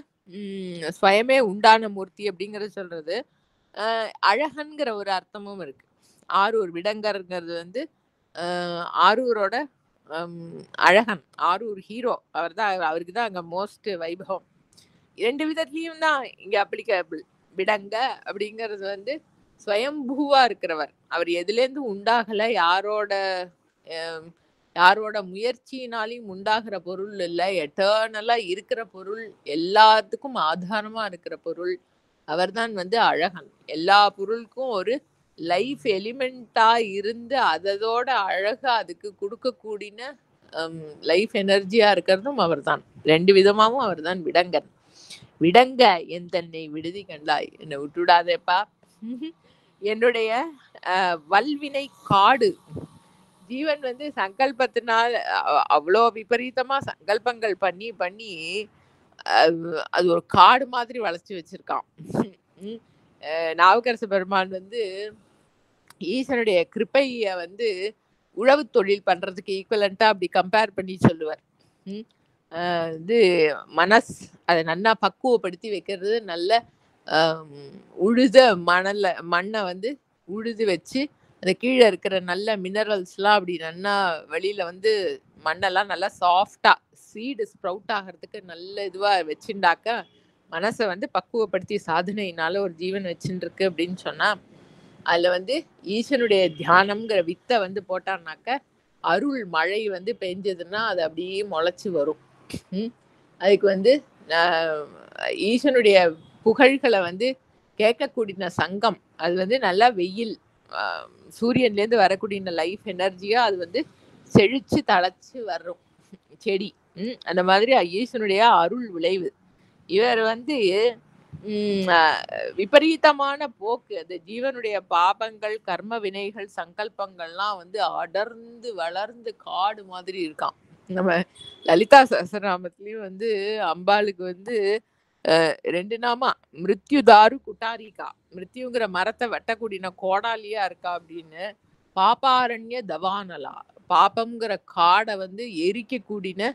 Speaker 1: ஸ்வயமே உண்டான மூர்த்தி அப்படிங்கறது சொல்றது. அழகன்கிற ஒரு அர்த்தமும் இருக்கு. ஆரூர் விடங்கர்ங்கிறது வந்து ஆரூரோட அழகன், ஆரூர் ஹீரோ, அவருக்கு தான் அங்க மோஸ்ட் வைபவம். 2 விதத்துலயும் தான் இங்க அப்ளிகபிள். விடங்க அப்படிங்கிறது வந்து ஸ்வயம்பூவா இருக்கிறவர், அவர் எதுலேருந்து உண்டாகல, யாரோட முயற்சியினாலையும் உண்டாகிற பொருள் இல்லை, எட்டர்னலா இருக்கிற பொருள், எல்லாத்துக்கும் ஆதாரமா இருக்கிற பொருள். அவர்தான் வந்து அழகன். எல்லா பொருளுக்கும் ஒரு லைஃப் எலிமெண்டா இருந்து அதோட அழகா அதுக்கு கொடுக்கக்கூடிய லைஃப் எனர்ஜியா இருக்கிறதும் அவர்தான். 2 விதமாகவும் அவர்தான் விடங்கன். விடங்க என் தன்னை விடுதி கண்டாய், என்னை விட்டுடாதேப்பா. என்னுடைய வல்வினை காடு. ஜீவன் வந்து சங்கல்பத்தினால் அவ்வளோ விபரீதமா சங்கல்பங்கள் பண்ணி பண்ணி அது ஒரு காடு மாதிரி வளைச்சு வச்சிருக்கான். நாவுக்கரசு பெருமான் வந்து ஈசனுடைய கிருப்பைய வந்து உழவு தொழில் பண்றதுக்கு ஈக்குவலண்டா அப்படி கம்பேர் பண்ணி சொல்லுவார். இது மனஸ் அதை நல்லா பக்குவப்படுத்தி வைக்கிறது, நல்ல உழுத மண்ணை வந்து உழுது வச்சு அந்த கீழே இருக்கிற நல்ல மினரல்ஸ்லாம் அப்படி நல்லா வெளியில வந்து மண்ணெல்லாம் நல்லா சாஃப்டா சீடு ஸ்ப்ரவுட் ஆகிறதுக்கு நல்ல இதுவா வச்சுண்டாக்க மனசை வந்து பக்குவப்படுத்தி சாதனையினால ஒரு ஜீவன் வச்சுட்டு இருக்கு அப்படின்னு சொன்னா, அதுல வந்து ஈசனுடைய தியானம்ங்கிற வித்தை வந்து போட்டான்னாக்க அருள் மழை வந்து பெஞ்சதுன்னா அது அப்படியே முளைச்சு வரும். அதுக்கு வந்து ஈசனுடைய புகழ்களை வந்து கேட்கக்கூடிய சங்கம், அது வந்து நல்லா வெயில் சூரியன்லேருந்து வரக்கூடிய லைஃப் எனர்ஜியா அது வந்து செழிச்சு தழைச்சு வரும் செடி. அந்த மாதிரி ஈசனுடைய அருள் விளைவு. இவர் வந்து விபரீதமான போக்கு, அந்த ஜீவனுடைய பாபங்கள் கர்ம வினைகள் சங்கல்பங்கள்லாம் வந்து அடர்ந்து வளர்ந்து காடு மாதிரி இருக்கான். நம்ம லலிதா சஹஸ்ரநாமத்திலயும் வந்து அம்பாளுக்கு வந்து 2 நாமா, மிருத்யுதாரு குட்டாரிகா, மிருத்யுங்கிற மரத்தை வெட்டக்கூடிய கோடாலியா இருக்கா அப்படின்னு, பாப்பாரண்ய தவானலா, பாப்பம்ங்கிற காடை வந்து எரிக்கக்கூடிய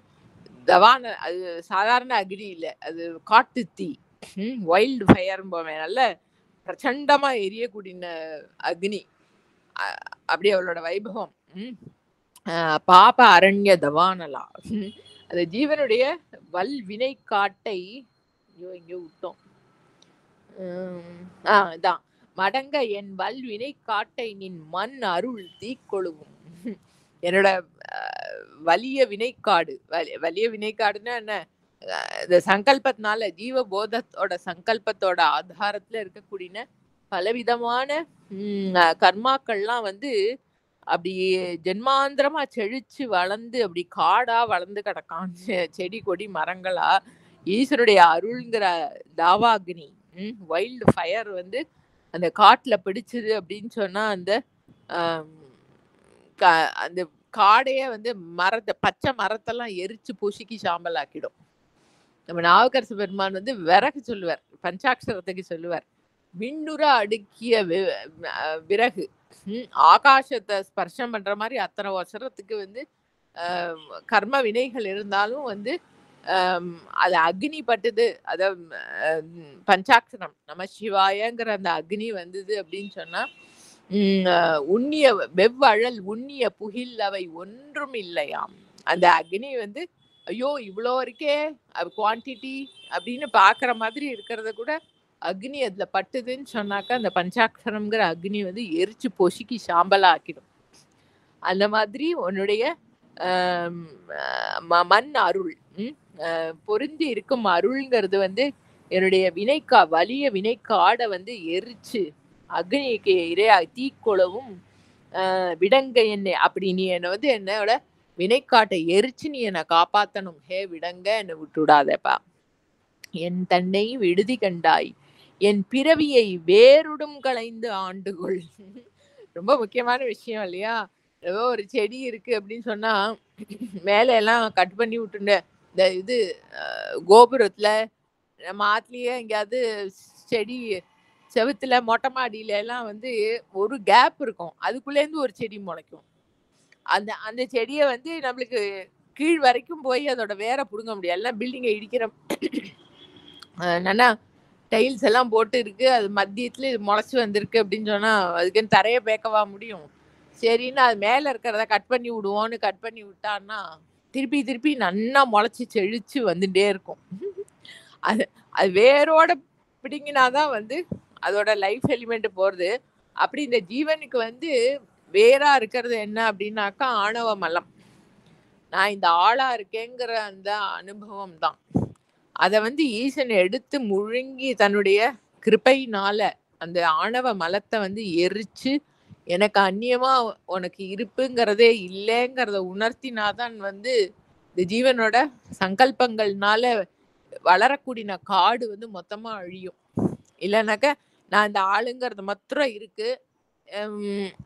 Speaker 1: தவான, அது சாதாரண அக்னி இல்லை, அது காட்டு தீ, வைல்டு ஃபயர், நல்ல பிரச்சண்டமா எரியக்கூடிய அக்னி. அப்படி அவளோட வைபவம். பாப அரண்ய தவானலா, அந்த ஜீவனுடைய வல் வினை காட்டை இங்கே விட்டோம். இதான் மடங்க என் வல் வினை காட்டை நின் மண் அருள் தீக்கொழுவும். என்னோட வலிய வினைக்காடு, வலிய வினைக்காடுன்னா என்ன, இந்த சங்கல்பத்தினால ஜீவபோதத்தோட சங்கல்பத்தோட ஆதாரத்துல இருக்கக்கூடிய பலவிதமான கர்மாக்கள்லாம் வந்து அப்படி ஜென்மாந்திரமா செழிச்சு வளர்ந்து அப்படி காடா வளர்ந்து கிடக்கான், செடி கொடி மரங்களா ஈஸ்வருடைய அருள்ங்கிற தாவாக்னி வைல்டு ஃபயர் வந்து அந்த காட்டுல பிடிச்சது அப்படின்னு சொன்னா அந்த ஆம், அந்த காடையே வந்து மரத்தை பச்சை மரத்தெல்லாம் எரிச்சு பொசுக்கி சாம்பல் ஆக்கிடும். நம்ம நாவுக்கரசு பெருமான் வந்து விறகு சொல்லுவார், பஞ்சாட்சரத்துக்கு சொல்லுவார். விண்ணுற அடுக்கிய விறகு ஆகாசத்தை ஸ்பர்ஷம் பண்ற மாதிரி அத்தனை வருஷத்துக்கு வந்து கர்ம வினைகள் இருந்தாலும் வந்து அது அக்னி பட்டுது. அத பஞ்சாட்சரம் நம சிவாயங்கிற அந்த அக்னி வந்தது அப்படின்னு சொன்னா உண்ணிய வெவ்வழல் உண்ணிய புகில் அவை ஒன்றும் இல்லையாம். அந்த அக்னி வந்து ஐயோ இவ்வளோ இருக்கே குவான்டிட்டி அப்படின்னு பாக்குற மாதிரி இருக்கிறத கூட அக்னி அதுல பட்டுதுன்னு சொன்னாக்கா அந்த பஞ்சாட்சரம்ங்கிற அக்னி வந்து எரிச்சு பொசுக்கி சாம்பலா ஆக்கிடும். அந்த மாதிரி உன்னுடைய மண் அருள் பொருந்தி இருக்கும் அருள்ங்கிறது வந்து என்னுடைய வலிய வினைக்காடை வந்து எரிச்சு அக்னிக்கு இரையா தீக்கொளவும் விடங்க என்னை அப்படி நீ என்னை வந்து என்னோட வினைக்காட்டை எரிச்சு நீ என்னை காப்பாத்தணும். ஹே விடங்க என்னை விட்டுடாதப்பா. என் தன்னை விடுதி கண்டாய் என் பிறவியை வேறுடும் களைந்து ஆண்டுகொள். ரொம்ப முக்கியமான விஷயம் இல்லையா? ஏதோ ஒரு செடி இருக்கு அப்படின்னு சொன்னா மேல எல்லாம் கட் பண்ணி விட்டுண்டு இந்த இது கோபுரத்துல நம்ம ஆத்துலயே எங்கேயாவது செடி செவுத்துல மொட்டை மாடியில எல்லாம் வந்து ஒரு கேப் இருக்கும், அதுக்குள்ளேருந்து ஒரு செடி முளைக்கும். அந்த அந்த செடியை வந்து நம்மளுக்கு கீழ் வரைக்கும் போய் அதோட வேற பிடுங்க முடியாது. எல்லாம் பில்டிங்கை இடிக்கிற என்னன்னா டைல்ஸ் எல்லாம் போட்டு இருக்கு, அது மத்தியத்துல இது முளைச்சு வந்திருக்கு அப்படின்னு சொன்னா அதுக்குன்னு தரைய பேக்கவா முடியும்? சரின்னு அது மேல இருக்கிறத கட் பண்ணி விடுவோன்னு கட் பண்ணி விட்டான்னா திருப்பி திருப்பி நன்னா முளைச்சி செழிச்சு வந்துட்டே இருக்கும். அது அது வேரோட பிடிங்கினாதான் வந்து அதோட லைஃப் எலிமெண்ட் போறது. அப்படி இந்த ஜீவனுக்கு வந்து வேறா இருக்கிறது என்ன அப்படின்னாக்கா ஆணவ மலம். நான் இந்த ஆளா இருக்கேங்கிற அந்த அனுபவம் தான். அதை வந்து ஈசன் எடுத்து முழுங்கி தன்னுடைய கிருபையினால அந்த ஆணவ மலத்தை வந்து எரிச்சு எனக்கு அந்நியமா உனக்கு இருப்புங்கிறதே இல்லைங்கிறத உணர்த்தினாதான் வந்து இந்த ஜீவனோட சங்கல்பங்கள்னால வளரக்கூடிய காடு வந்து மொத்தமா அழியும். இல்லைனாக்க நான் இந்த ஆளுங்கிறது மாத்திரம் இருக்கு,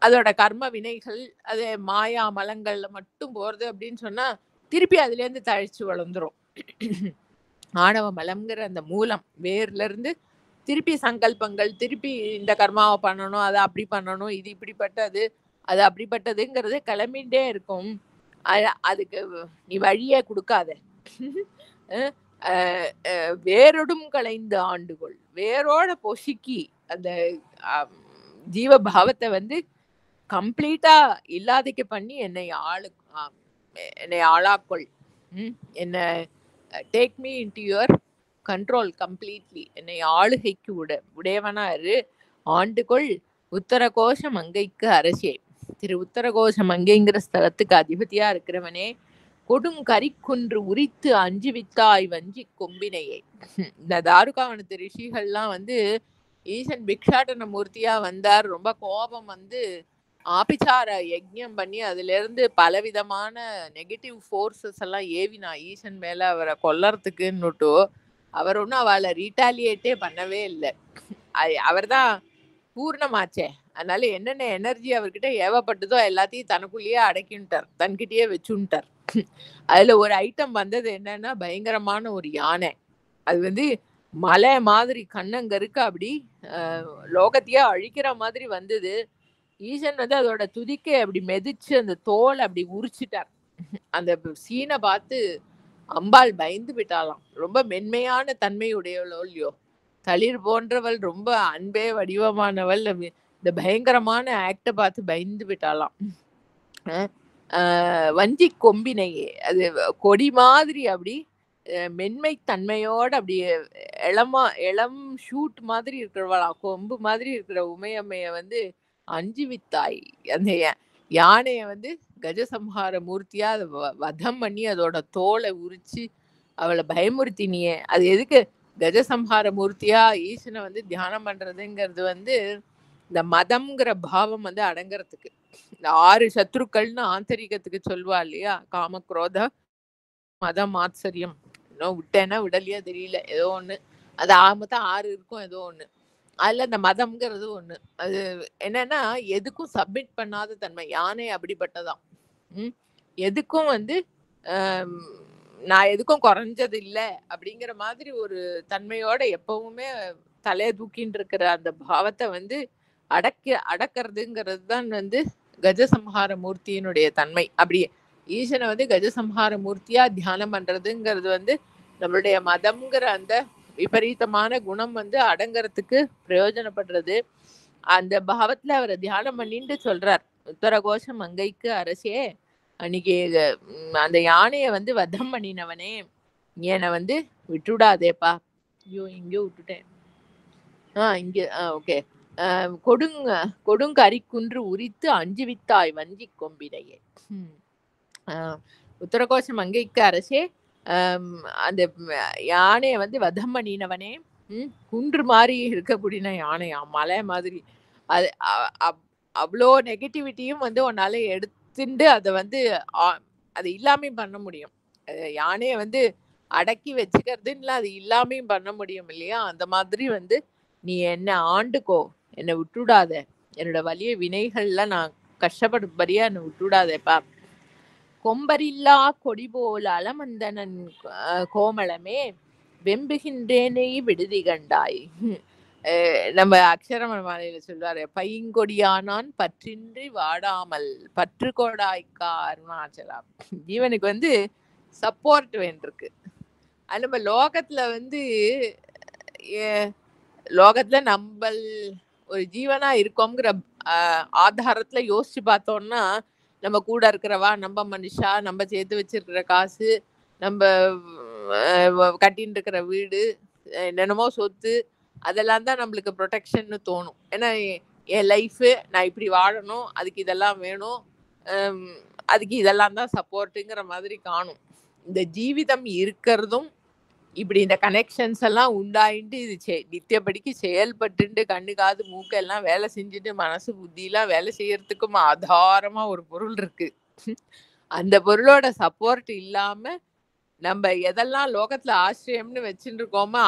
Speaker 1: அதோட கர்ம வினைகள் அது மாயா மலங்கள்ல மட்டும் போறது அப்படின்னு சொன்னா திருப்பி அதுல இருந்து தழைச்சு வளர்ந்துரும். ஆணவ மலம்ங்கிற அந்த மூலம் வேர்ல இருந்து திருப்பி சங்கல்பங்கள், திருப்பி இந்த கர்மாவை பண்ணணும், அதை அப்படி பண்ணணும், இது இப்படிப்பட்டது அது அப்படிப்பட்டதுங்கிறது கிளம்பிட்டே இருக்கும். அதுக்கு நீ வழியே கொடுக்காத. வேரோடும் களைந்து ஆண்டுகொள், வேரோட பொசுக்கி அந்த ஜீவபாவத்தை வந்து கம்ப்ளீட்டா இல்லாதைக்கு பண்ணி என்னை ஆளாக்கொள். என்ன take me into your control completely. என்னை ஆளுகைக்கு உடையவனா இரு. ஆண்டுகொள் உத்தரகோஷ மங்கைக்கு அரசே. திரு உத்தரகோஷ மங்கைங்கிற ஸ்தலத்துக்கு அதிபதியா இருக்கிறவனே, கொடும் கரிக்குன்று உரித்து அஞ்சுவித்தாய் வஞ்சி கொம்பினையே. இந்த தாருகாவனத்து ரிஷிகள்லாம் வந்து ஈசன் பிக்ஷாடன மூர்த்தியா வந்தார், ரொம்ப கோபம் வந்து ஆபிச்சார யஜ்யம் பண்ணி அதுல இருந்து பலவிதமான நெகட்டிவ் ஃபோர்ஸஸ் எல்லாம் ஏவினா ஈசன் மேல அவரை கொல்லறதுக்குன்னுட்டு. அவர் ஒன்றும் அவளை ரீட்டாலியேட்டே பண்ணவே இல்லை. அவர் தான் பூர்ணமாச்சே. அதனால என்னென்ன எனர்ஜி அவர்கிட்ட ஏவப்பட்டதோ எல்லாத்தையும் தனக்குள்ளேயே அடக்கின்ட்டார், தன்கிட்டயே வச்சுட்டார். அதுல ஒரு ஐட்டம் வந்தது என்னன்னா பயங்கரமான ஒரு யானை. அது வந்து மலை மாதிரி கண்ணங்கருக்கு அப்படி லோகத்தையே அழிக்கிற மாதிரி வந்தது. ஈசன் வந்து அதோட துதிக்கை அப்படி மெதிச்சு அந்த தோல் அப்படி உரிச்சிட்டார். அந்த சீனை பார்த்து அம்பாள் பயந்து விட்டாலாம். ரொம்ப மென்மையான தன்மையுடையவளோ இல்லையோ, தளிர் போன்றவள், ரொம்ப அன்பே வடிவமானவள். இந்த பயங்கரமான ஆக்ட பார்த்து பயந்து விட்டாலாம். வஞ்சி கொம்பினையே, அது கொடி மாதிரி அப்படி மென்மை தன்மையோட அப்படி இளம் ஷூட் மாதிரி இருக்கிறவளா, கொம்பு மாதிரி இருக்கிற உமையம்மைய வந்து அஞ்சு வித்தாய். அந்த யானைய வந்து கஜசம்ஹார மூர்த்தியா அதை வதம் பண்ணி அதோட தோலை உரிச்சு அவளை பயமுறுத்தினியே. அது எதுக்கு கஜசம்ஹார மூர்த்தியா ஈசனை வந்து தியானம் பண்றதுங்கிறது வந்து இந்த மதம்ங்கிற பாவம் வந்து அடங்குறதுக்கு. இந்த 6 சத்ருக்கள்னு ஆந்தரிகத்துக்கு சொல்வா இல்லையா, காம குரோத மதம் ஆச்சரியம். இன்னும் விட்டேன்னா விடலையா தெரியல, ஏதோ ஒண்ணு. அது மொத்தம் 6 இருக்கும் ஏதோ ஒண்ணு. அதுல இந்த மதம்ங்கிறது ஒண்ணு. அது என்னன்னா, எதுக்கும் சப்மிட் பண்ணாத தன்மை. யானை அப்படிப்பட்டதாம். ம். எதுக்கும் வந்து அம் நான் எதுக்கும் குறைஞ்சது இல்ல அப்படிங்கிற மாதிரி ஒரு தன்மையோட எப்பவுமே தலைய தூக்கின்னு இருக்கிற அந்த பாவத்த வந்து அடக்கிறதுங்கிறது தான் வந்து கஜசம்ஹார மூர்த்தியினுடைய தன்மை. அப்படி ஈசனை வந்து கஜசம்ஹார மூர்த்தியா தியானம் பண்றதுங்கிறது வந்து நம்மளுடைய மதம்ங்கிற அந்த விபரீதமான குணம் வந்து அடங்கறதுக்கு பிரயோஜனப்படுறது. அந்த பாவத்துல அவரை தியானம் பண்ணிட்டு சொல்றார், உத்தரகோஷ மங்கைக்கு அரசே, அன்னைக்கு அந்த யானைய வந்து வதம் பண்ணினவனே, என்னை வந்து விட்டுடாதேப்பா. ஐயோ எங்கேயோ விட்டுட்டேன். இங்க ஓகே. கொடுங்கரிக்குன்று உரித்து அஞ்சுவித்தாய் வஞ்சி கொம்பினையே. உத்தரகோஷ மங்கைக்கு அரசே, அந்த யானைய வந்து வதம் பண்ணினவனே, குன்று மாதிரி இருக்கக்கூடிய யானையா, மலை மாதிரி. அது அவ்வளோ நெகட்டிவிட்டியும் வந்து உன்னால எடுத்துட்டு அதை வந்து அது இல்லாமையும் பண்ண முடியும். யானைய வந்து அடக்கி வச்சுக்கிறதுன்னு அது இல்லாமையும் பண்ண முடியும் இல்லையா? அந்த மாதிரி வந்து நீ என்ன ஆண்டுக்கோ, என்னை விட்டுடாத, என்னோட வலிய வினைகள்லாம் நான் கஷ்டப்படும்படியா என்னை விட்டுடாதேப்பா. கொம்பரில்லா கொடி போல அலமந்தனன் கோமளமே, வெம்புகின்றேனை விடுதி கண்டாய். நம்ம அக்ஷரம மாலையில சொல்லுவாரு, பைங்கொடியானான் பற்றின்றி வாடாமல் பற்று கோடாய்க்கா அருணாச்சலம். ஜீவனுக்கு வந்து சப்போர்ட் வேண்டிருக்கு. அது நம்ம லோகத்துல வந்து லோகத்துல நம்ம ஒரு ஜீவனா இருக்கோங்கிற ஆதாரத்துல யோசிச்சு பார்த்தோம்னா, நம்ம கூட இருக்கிறவா, நம்ம மனுஷா, நம்ம சேர்த்து வச்சிருக்கிற காசு, நம்ம கட்டின்னு இருக்கிற வீடு, என்னென்னமோ சொத்து, அதெல்லாம் தான் நம்மளுக்கு ப்ரொடெக்ஷன்னு தோணும். ஏன்னா என் லைஃபு நான் இப்படி வாழணும், அதுக்கு இதெல்லாம் வேணும், அதுக்கு இதெல்லாம் தான் சப்போர்ட்டுங்கிற மாதிரி காணும். இந்த ஜீவிதம் இருக்கிறதும் இப்படி இந்த கனெக்ஷன்ஸ் எல்லாம் உண்டாயிட்டு இது நித்தியப்படிக்கு செயல்பட்டு கண்ணு காது மூக்கெல்லாம் வேலை செஞ்சுட்டு மனசு புத்தியெல்லாம் வேலை செய்யறதுக்கும் ஆதாரமா ஒரு பொருள் இருக்கு. அந்த பொருளோட சப்போர்ட் இல்லாம நம்ம எதெல்லாம் லோகத்துல ஆசிரியம்னு வச்சுட்டு இருக்கோமோ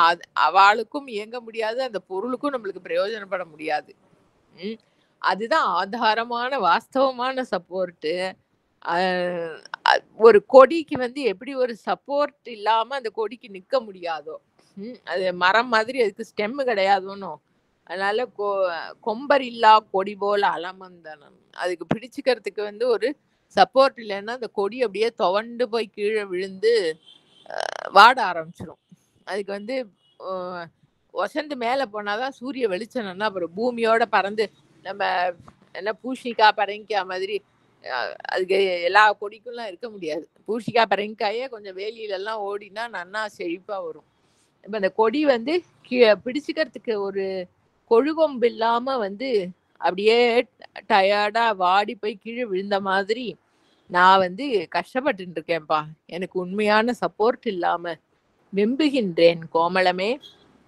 Speaker 1: அவளுக்கும் இயங்க முடியாது, அந்த பொருளுக்கும் நம்மளுக்கு பிரயோஜனப்பட முடியாது. அதுதான் ஆதாரமான வாஸ்தவமான சப்போர்ட்டு. ஒரு கொடிக்கு வந்து எப்படி ஒரு சப்போர்ட் இல்லாம அந்த கொடிக்கு நிக்க முடியாதோ, அது மரம் மாதிரி அதுக்கு ஸ்டெம் கிடையாதோன்னு, அதனால கொம்பர் இல்லா கொடி போல அலமந்தனம், அதுக்கு பிடிச்சுக்கிறதுக்கு வந்து ஒரு சப்போர்ட் இல்லைன்னா அந்த கொடி அப்படியே துவண்டு போய் கீழே விழுந்து வாட ஆரம்பிச்சிடும். அதுக்கு வந்து வசந்து மேல போனாதான் சூரிய வெளிச்சம்னா அப்புறம் பூமியோட பறந்து நம்ம என்ன பூஷணிக்காய் பரங்கிக்காய் மாதிரி அதுக்கு எல்லா கொடிக்கும்லாம் இருக்க முடியாது. பூஷணிக்காய் பரங்கிக்காயே கொஞ்சம் வேலியிலெல்லாம் ஓடினா நன்னா செழிப்பா வரும். இப்ப அந்த கொடி வந்து பிடிச்சுக்கிறதுக்கு ஒரு கொழுகொம்பு இல்லாம வந்து அப்படியே டயர்டா வாடி போய் கீழே விழுந்த மாதிரி நான் வந்து கஷ்டப்பட்டு இருக்கேன்ப்பா. எனக்கு உண்மையான சப்போர்ட் இல்லாம வெம்புகின்றேன் கோமளமே,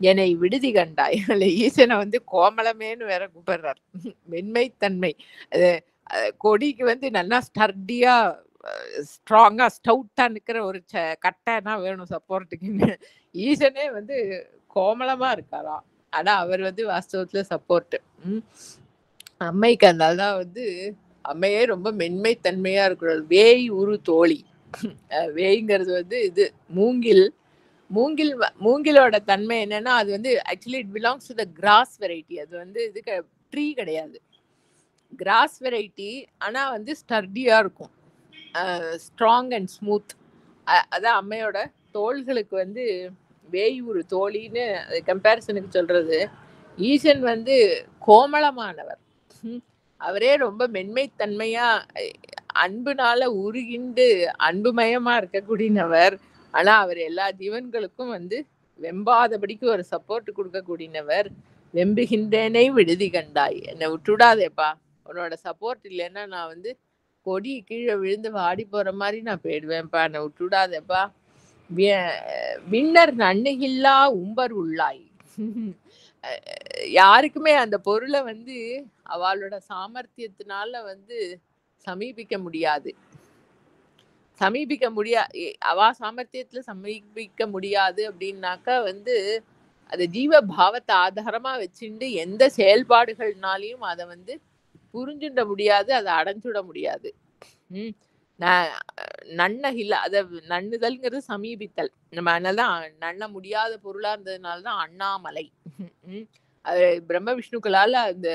Speaker 1: என்னை விடுதி கண்டாய். ஈசனை வந்து கோமளமேன்னு வேற கூப்பிடுறார். மென்மைத்தன்மை. கொடிக்கு வந்து நல்லா ஸ்டர்டியா ஸ்ட்ராங்கா ஸ்டவுட்டா நிக்கிற ஒரு கட்டைனா வேணும் சப்போர்ட்டுக்குன்னு. ஈசனே வந்து கோமளமா இருக்காராம். ஆனா அவர் வந்து வாஸ்தவத்துல சப்போர்ட். அம்மைக்கு அதனாலதான் வந்து அம்மையே ரொம்ப மென்மைத்தன்மையா இருக்கிறது. வேய் உரு தோழி. வேய்ங்கிறது வந்து இது மூங்கிலோட தன்மை என்னன்னா, அது வந்து actually it belongs to the cross variety. அது வந்து இது ட்ரீ கிடையாது, கிராஸ் வெரைட்டி. ஆனா வந்து ஸ்டர்டியா இருக்கும், ஸ்ட்ராங் அண்ட் ஸ்மூத். அதான் அம்மையோட தோள்களுக்கு வந்து வேய் ஒரு தோழின்னு கம்பேரிசனுக்கு சொல்றது. ஈசன் வந்து கோமளமானவர். அவரே ரொம்ப மென்மைத்தன்மையா அன்புனால உருகிண்டு அன்புமயமா இருக்கக்கூடியவர். ஆனா அவர் எல்லா ஜீவன்களுக்கும் வந்து வெம்பாதபடிக்கு ஒரு சப்போர்ட் கொடுக்கக்கூடியவர். வெம்புகின்றேனை விடுதி கண்டாய், என்னை விட்டுடாதேப்பா, உன்னோட சப்போர்ட் இல்லைன்னா நான் வந்து கொடி கீழே விழுந்து வாடி போற மாதிரி நான் போயிடுவேன்ப்பா, என்னை விட்டுடாதேப்பா. விண்ணர் நன்னுகில்லா உம்பர் உள்ளாய். யாருக்குமே அந்த பொருளை வந்து அவளோட சாமர்த்தியத்தினால வந்து சமீபிக்க முடியாது. அவ சாமர்த்தியத்துல சமீபிக்க முடியாது அப்படின்னாக்கா வந்து அந்த ஜீவ பாவத்தை ஆதாரமா வச்சுண்டு எந்த செயல்பாடுகள்னாலையும் அதை வந்து புரிஞ்சுட முடியாது, அதை அடைஞ்சுட முடியாது. நன்னகில்ல அத நண்ணுதல்ங்கிறது சமீபித்தல். நம்ம அதனாலதான் நண்ண முடியாத பொருளா இருந்ததுனாலதான் அண்ணாமலை. அது பிரம்ம விஷ்ணுக்களால அந்த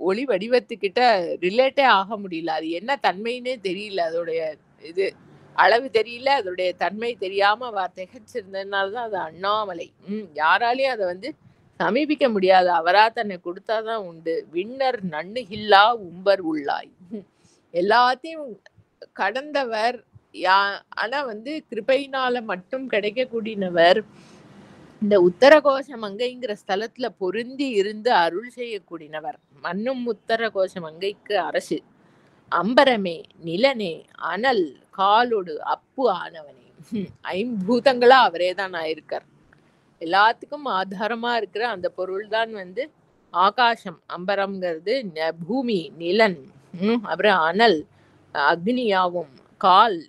Speaker 1: ஒளி வடிவத்துக்கிட்ட ரிலேட்டே ஆக முடியல. அது என்ன தன்மைன்னே தெரியல. அதோடைய இது அளவு தெரியல, அதோடைய தன்மை தெரியாம திகச்சிருந்ததுனாலதான் அது அண்ணாமலை. யாராலையும் அதை வந்து சமீபிக்க முடியாது. அவரா தன்னை கொடுத்தாதான் உண்டு. விண்ணர் நண்ணுகில்லா உம்பர் உள்ளாய். எல்லாத்தையும் கடந்தவர் ஆனா வந்து கிருபையினால மட்டும் கிடைக்கக்கூடியவர். இந்த உத்தரகோஷ மங்கைங்கிற ஸ்தலத்துல பொருந்தி இருந்து அருள் செய்யக்கூடியவர். மண்ணும் உத்தரகோஷ மங்கைக்கு அரசு. அம்பரமே நிலனே அனல் காலோடு அப்பு ஆனவனே. ஐம்பூதங்களா அவரே தான் ஆயிருக்கார். எல்லாத்துக்கும் ஆதாரமா இருக்கிற அந்த பொருள் தான் வந்து ஆகாசம். அம்பரம்ங்கிறது பூமி, நிலன், அப்புறம் அனல் அக்னியாவும், கால்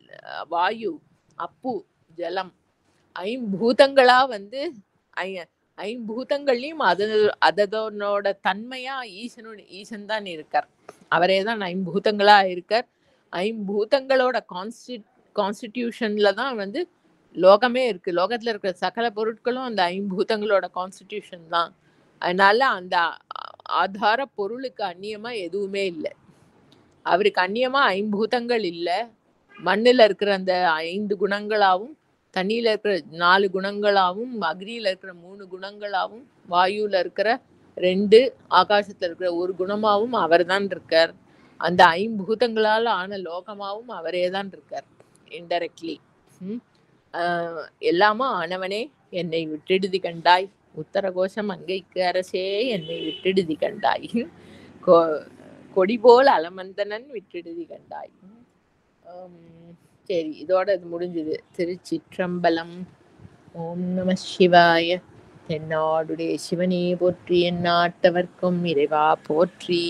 Speaker 1: வாயு, அப்பு ஜலம். ஐம்பூதங்களா வந்து ஐம்பூதங்கள்லயும் அதனோட தன்மையா ஈசன் தான் இருக்கார். அவரே தான் ஐம்பூதங்களா இருக்கார். ஐம்பூதங்களோட கான்ஸ்டிடியூஷன்ல தான் வந்து லோகமே இருக்கு. லோகத்துல இருக்கிற சகல பொருட்களும் அந்த ஐம்பூதங்களோட கான்ஸ்டிடியூஷன் தான். அதனால அந்த ஆதார பொருளுக்கு அந்நியமா எதுவுமே இல்லை. அவருக்கு அந்நியமா ஐம்பூதங்கள் இல்லை. மண்ணுல இருக்கிற அந்த 5 குணங்களாவும், தண்ணியில இருக்கிற 4 குணங்களாவும், அக்னியில இருக்கிற 3 குணங்களாவும், வாயுல இருக்கிற 2, ஆகாசத்துல இருக்கிற 1 குணமாவும் அவர் தான் இருக்கார். அந்த ஐம்பூதங்களால ஆன லோகமாவும் அவரே தான் இருக்கார் இன்டைரக்ட்லி. எல்லாமா ஆனவனே என்னை விட்டெடுதி கண்டாய், உத்தரகோஷம் அங்கைக்கு அரசே என்னை விட்டெடுதி கண்டாய், கொடி போல் அலமந்தனன் விட்டெடுதி கண்டாய். சரி, இதோட இது முடிஞ்சது. திருச்சிற்றம்பலம். ஓம் நம சிவாய. தென்னாடுடைய சிவனே போற்றி, எந்நாட்டவர்க்கும் இறைவா போற்றி.